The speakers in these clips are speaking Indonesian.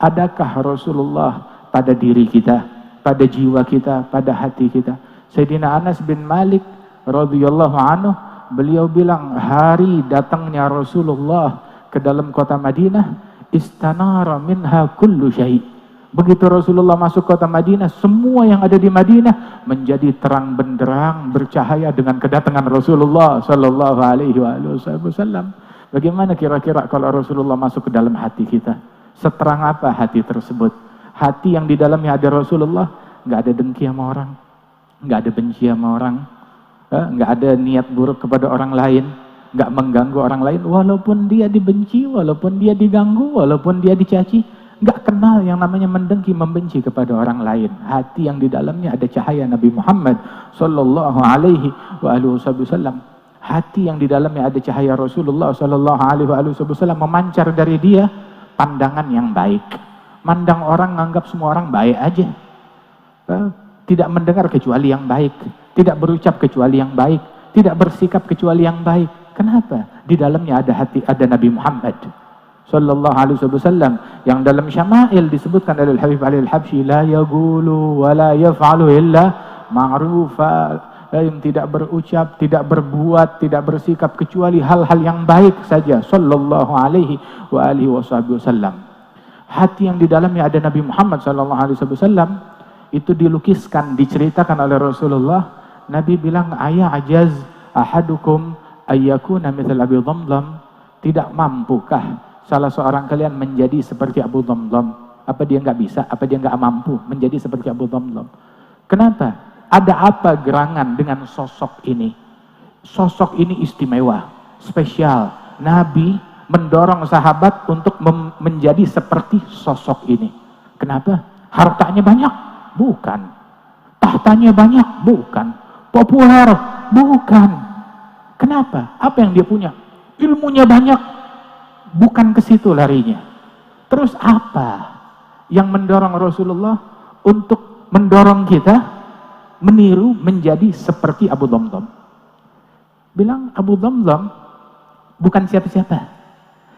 Adakah Rasulullah pada diri kita, pada jiwa kita, pada hati kita? Sayyidina Anas bin Malik radhiyallahu anhu, beliau bilang, hari datangnya Rasulullah ke dalam kota Madinah, istanara minha kullu syai'. Begitu Rasulullah masuk kota Madinah, semua yang ada di Madinah menjadi terang benderang, bercahaya dengan kedatangan Rasulullah sallallahu alaihi wasallam. Bagaimana kira-kira kalau Rasulullah masuk ke dalam hati kita? Seterang apa hati tersebut? Hati yang di dalamnya ada Rasulullah, nggak ada dengki sama orang, nggak ada benci sama orang, nggak ada niat buruk kepada orang lain, nggak mengganggu orang lain, walaupun dia dibenci, walaupun dia diganggu, walaupun dia dicaci. Nggak kenal yang namanya mendengki, membenci kepada orang lain. Hati yang di dalamnya ada cahaya Nabi Muhammad sallallahu alaihi wasallam. Hati yang di dalamnya ada cahaya Rasulullah sallallahu alaihi wasallam, memancar dari dia pandangan yang baik. Mandang orang, nganggap semua orang baik aja. Tidak mendengar kecuali yang baik, tidak berucap kecuali yang baik, tidak bersikap kecuali yang baik. Kenapa? Di dalamnya ada hati, ada Nabi Muhammad sallallahu alaihi wasallam, yang dalam syama'il disebutkan oleh Habib Ali Al-Habsyi, la yaqulu wa la yaf'alu illa ma'rufa, yang tidak berucap, tidak berbuat, tidak bersikap kecuali hal-hal yang baik saja, sallallahu alaihi wa alihi wasallam. Hati yang di dalamnya ada Nabi Muhammad sallallahu alaihi wasallam itu dilukiskan, diceritakan oleh Rasulullah. Nabi bilang, ajaz ahadukum ayyakuna mithla Abi Dhamdham, tidak mampukah salah seorang kalian menjadi seperti Abu Dhamdham? Apa dia nggak bisa? Apa dia nggak mampu menjadi seperti Abu Dhamdham? Kenapa? Ada apa gerangan dengan sosok ini? Sosok ini istimewa, spesial. Nabi mendorong sahabat untuk menjadi seperti sosok ini. Kenapa? Hartanya banyak? Bukan. Tahtanya banyak? Bukan. Populer? Bukan. Kenapa? Apa yang dia punya? Ilmunya banyak? Bukan ke situ larinya. Terus apa yang mendorong Rasulullah untuk mendorong kita meniru menjadi seperti Abu Dhamdham? Bilang Abu Dhamdham bukan siapa-siapa.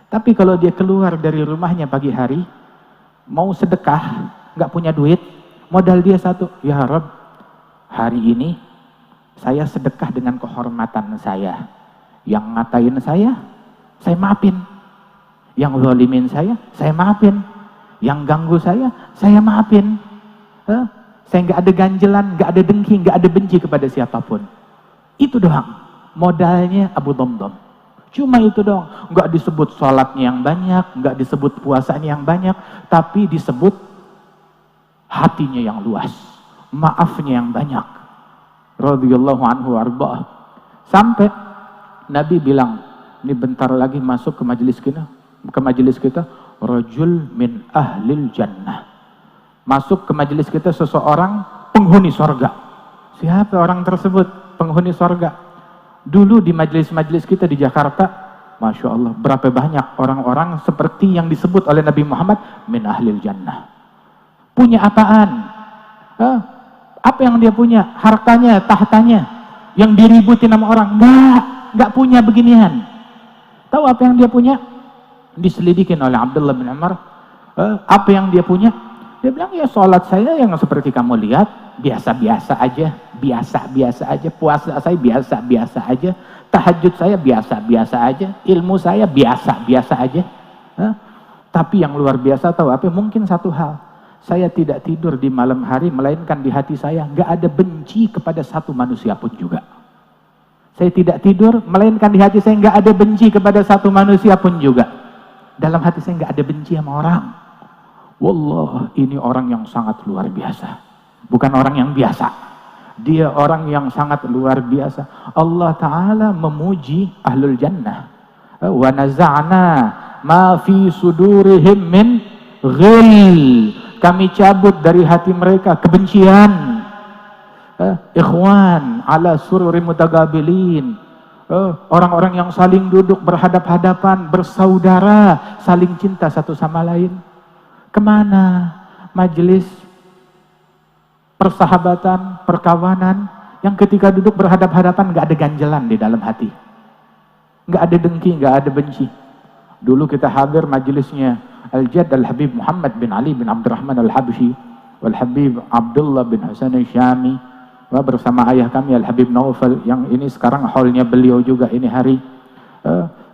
Tapi kalau dia keluar dari rumahnya pagi hari, mau sedekah, nggak punya duit, modal dia satu, ya Rabb, hari ini saya sedekah dengan kehormatan saya. Yang ngatain saya maafin. Yang zalimin saya maafin. Yang ganggu saya maafin. Saya nggak ada ganjelan, nggak ada dengki, nggak ada benci kepada siapapun. Itu doang modalnya Abu Dhamdham. Cuma itu doang. Nggak disebut sholatnya yang banyak, nggak disebut puasanya yang banyak, tapi disebut hatinya yang luas, maafnya yang banyak. Radhiyallahu anhu warḍah. Sampai Nabi bilang, ini bentar lagi masuk ke majelis kita, rajul min ahlil jannah. Masuk ke majelis kita seseorang penghuni sorga. Siapa orang tersebut? Penghuni sorga. Dulu di majelis-majelis kita di Jakarta, Masya Allah, berapa banyak orang-orang seperti yang disebut oleh Nabi Muhammad min ahlil jannah. Punya apaan? Apa yang dia punya? Hartanya, tahtanya, yang diributin sama orang. Nggak punya beginian. Tahu apa yang dia punya? Diselidikin oleh Abdullah bin Umar. Apa yang dia punya? Dia bilang, ya sholat saya yang seperti kamu lihat, biasa-biasa aja, biasa-biasa aja. Puasa saya biasa-biasa aja. Tahajud saya biasa-biasa aja. Ilmu saya biasa-biasa aja. Tapi yang luar biasa tahu apa? Mungkin satu hal. Saya tidak tidur di malam hari, melainkan di hati saya nggak ada benci kepada satu manusia pun juga. Saya tidak tidur, melainkan di hati saya nggak ada benci kepada satu manusia pun juga. Dalam hati saya nggak ada benci sama orang. Wallah, ini orang yang sangat luar biasa. Bukan orang yang biasa. Dia orang yang sangat luar biasa. Allah Ta'ala memuji ahlul jannah. Wa naza'na ma fi sudurihim min ghil. Kami cabut dari hati mereka kebencian. Ikhwan ala sururi mutagabilin. Orang-orang yang saling duduk berhadap-hadapan, bersaudara, saling cinta satu sama lain. Kemana majelis persahabatan, perkawanan yang ketika duduk berhadap-hadapan nggak ada ganjelan di dalam hati, nggak ada dengki, nggak ada benci. Dulu kita hadir majelisnya Al-Jadd Al-Habib Muhammad bin Ali bin Abdurrahman Al-Habsyi wal Habib Abdullah bin Hasan Al-Syami, bersama ayah kami Al-Habib Naufal, yang ini sekarang haulnya beliau juga ini hari.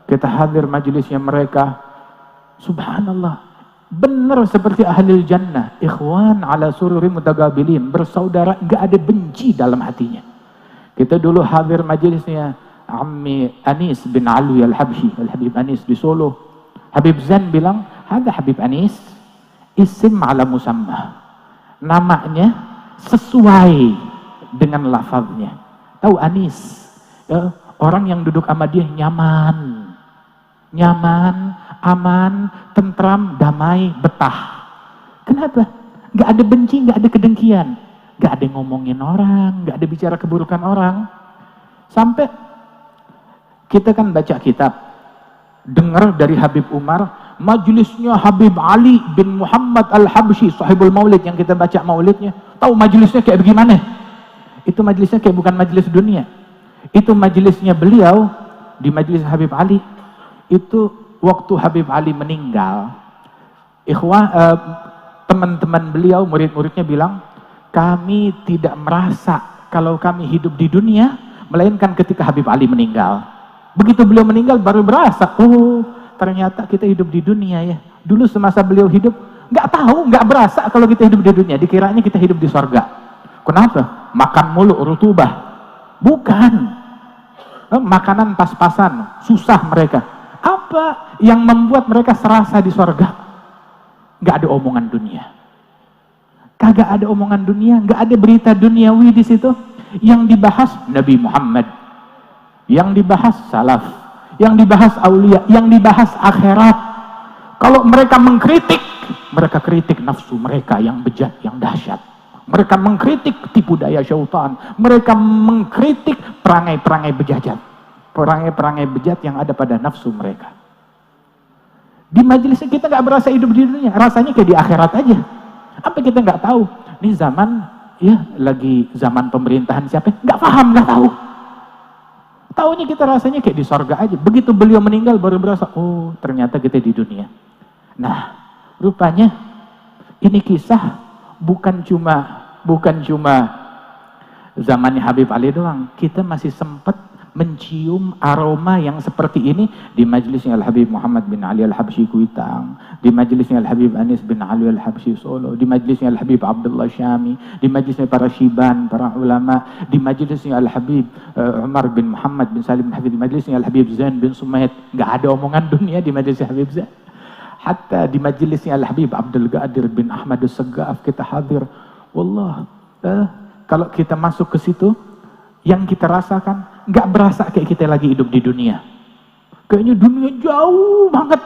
Kita hadir majelisnya mereka. Subhanallah, benar seperti ahli jannah, ikhwan ala sururi mutagabilin, bersaudara, nggak ada benci dalam hatinya. Kita dulu hadir majelisnya Ammi Anis bin Alwi Al-Habsyi, Al-Habib Anis di Solo. Habib Zain bilang, ada Habib Anis isim ala musamma, namanya sesuai dengan lafaznya. Tahu Anis, orang yang duduk sama dia nyaman, aman, tentram, damai, betah. Kenapa? Gak ada benci, gak ada kedengkian, gak ada ngomongin orang, gak ada bicara keburukan orang. Sampai kita kan baca kitab, dengar dari Habib Umar, majelisnya Habib Ali bin Muhammad Al-Habsyi, sahibul maulid, yang kita baca maulidnya. Tahu majelisnya kayak bagaimana? Itu majelisnya kayak bukan majelis dunia. Itu majelisnya beliau di majelis Habib Ali. Itu waktu Habib Ali meninggal, teman-teman beliau, murid-muridnya bilang, kami tidak merasa kalau kami hidup di dunia, melainkan ketika Habib Ali meninggal. Begitu beliau meninggal baru berasa, oh ternyata kita hidup di dunia ya. Dulu semasa beliau hidup, nggak tahu, nggak berasa kalau kita hidup di dunia. Dikiranya kita hidup di sorga. Kenapa? Makan mulu, rutubah. Bukan. Makanan pas-pasan, susah mereka. Apa yang membuat mereka serasa di sorga? Nggak ada omongan dunia. Kagak ada omongan dunia, nggak ada berita duniawi di situ. Yang dibahas Nabi Muhammad, yang dibahas salaf, yang dibahas aulia, yang dibahas akhirat. Kalau mereka mengkritik, mereka kritik nafsu mereka yang bejat, yang dahsyat. Mereka mengkritik tipu daya syaitan. Mereka mengkritik perangai-perangai bejat, perangai-perangai bejat yang ada pada nafsu mereka. Di majelisnya kita nggak berasa hidup di dunia, rasanya kayak di akhirat aja. Apa kita nggak tahu? Ini zaman, ya lagi zaman pemerintahan siapa? Nggak paham, nggak tahu. Taunya kita rasanya kayak di sorga aja. Begitu beliau meninggal baru berasa, oh ternyata kita di dunia. Nah, rupanya ini kisah bukan cuma zamannya Habib Ali doang. Kita masih sempat mencium aroma yang seperti ini di majelisnya Al-Habib Muhammad bin Ali Al-Habsyi Kuitang, di majelisnya Al-Habib Anis bin Ali Al-Habsyi Solo, di majelisnya Al-Habib Abdullah Syami, di majelisnya para syiban, para ulama, di majelisnya Al-Habib Umar bin Muhammad bin Salim bin Hafid, di majelisnya Al-Habib Zain bin Sumaid. Nggak ada omongan dunia di majelisnya Habib Zain. Hatta di majelisnya Al-Habib Abdul Qadir bin Ahmad As-Saggaf kita hadir. Wallah, kalau kita masuk ke situ, yang kita rasakan nggak berasa kayak kita lagi hidup di dunia. Kayaknya dunia jauh banget.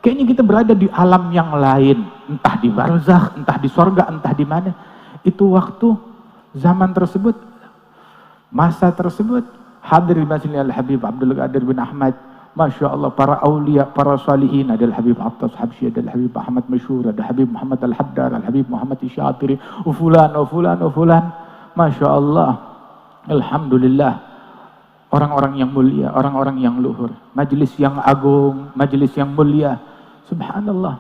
Kayaknya kita berada di alam yang lain, entah di barzakh, entah di sorga, entah di mana. Itu waktu zaman tersebut, masa tersebut, hadir di majelisnya Al-Habib Abdul Qadir bin Ahmad. Masya Allah, para aulia, para salihin, ada Al-Habib Attas Habsyi, ada Al-Habib Ahmad Masyhur, ada Habib Muhammad Al-Haddar, Al-Habib Muhammad Isyatiri, ufulan. Masya Allah, alhamdulillah, orang-orang yang mulia, orang-orang yang luhur, majelis yang agung, majelis yang mulia. Subhanallah,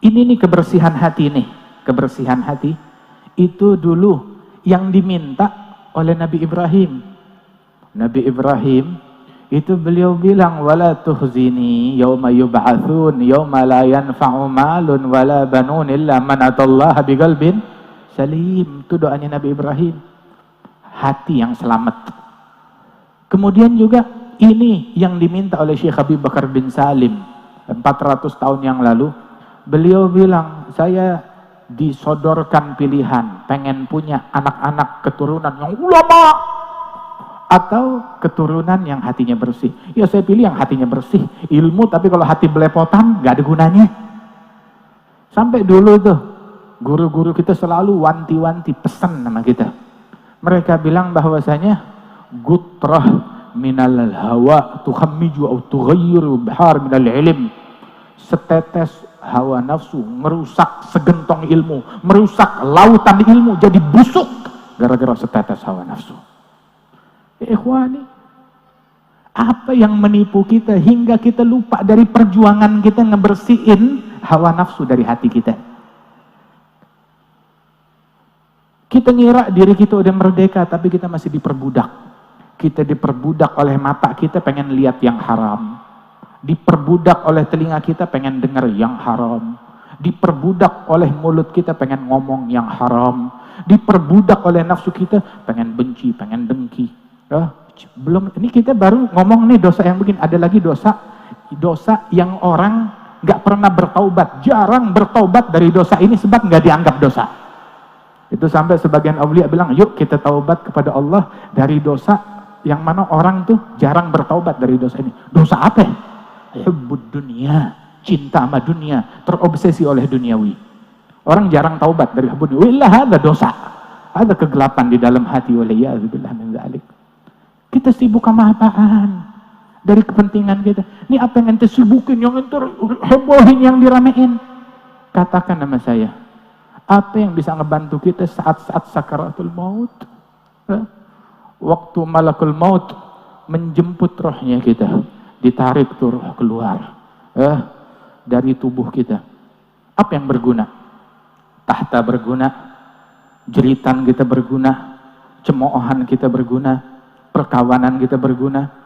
ini nih kebersihan hati nih, kebersihan hati itu dulu yang diminta oleh Nabi Ibrahim. Nabi Ibrahim itu beliau bilang, wala tuhzini yauma yub'atsun yauma la yanfa'u malun wala banun illa man atallaha biqalbin salim. Itu doanya Nabi Ibrahim, hati yang selamat. Kemudian juga ini yang diminta oleh Syekh Habib Bakar bin Salim 400 tahun yang lalu. Beliau bilang, saya disodorkan pilihan, pengen punya anak-anak keturunan yang ulama atau keturunan yang hatinya bersih. Ya saya pilih yang hatinya bersih, ilmu, tapi kalau hati belepotan gak ada gunanya. Sampai dulu tuh guru-guru kita selalu wanti-wanti pesan sama kita. Mereka bilang bahwasanya gutrah minal hawa tukhammiju au tughayyiru bihar minal ilm. Setetes hawa nafsu merusak segentong ilmu, merusak lautan ilmu jadi busuk gara-gara setetes hawa nafsu. Ikhwani, apa yang menipu kita hingga kita lupa dari perjuangan kita ngebersihin hawa nafsu dari hati kita. Kita ngira diri kita udah merdeka, tapi kita masih diperbudak. Kita diperbudak oleh mata kita pengen lihat yang haram. Diperbudak oleh telinga kita pengen dengar yang haram. Diperbudak oleh mulut kita pengen ngomong yang haram. Diperbudak oleh nafsu kita pengen benci, pengen dengki. Belum, ini kita baru ngomong nih dosa yang begini. Ada lagi dosa yang orang nggak pernah bertaubat, jarang bertaubat dari dosa ini sebab nggak dianggap dosa. Itu sampai sebagian aulia bilang, yuk kita taubat kepada Allah dari dosa yang mana orang tuh jarang bertaubat dari dosa ini. Dosa apa? Hubbud dunia, cinta sama dunia, terobsesi oleh duniawi. Orang jarang taubat dari hubbud dunia. Willah, ada dosa, ada kegelapan di dalam hati. Waliyadzubillah min dzalik. Kita sibuk sama apaan? Dari kepentingan kita. Ini apa yang ente sibukin, yang ente hebohin, yang diramein. Katakan nama saya, apa yang bisa ngebantu kita saat-saat sakaratul maut? Waktu malakul maut menjemput rohnya kita, ditarik tuh roh keluar dari tubuh kita. Apa yang berguna? Tahta berguna, jeritan kita berguna, cemoohan kita berguna, perkawanan kita berguna.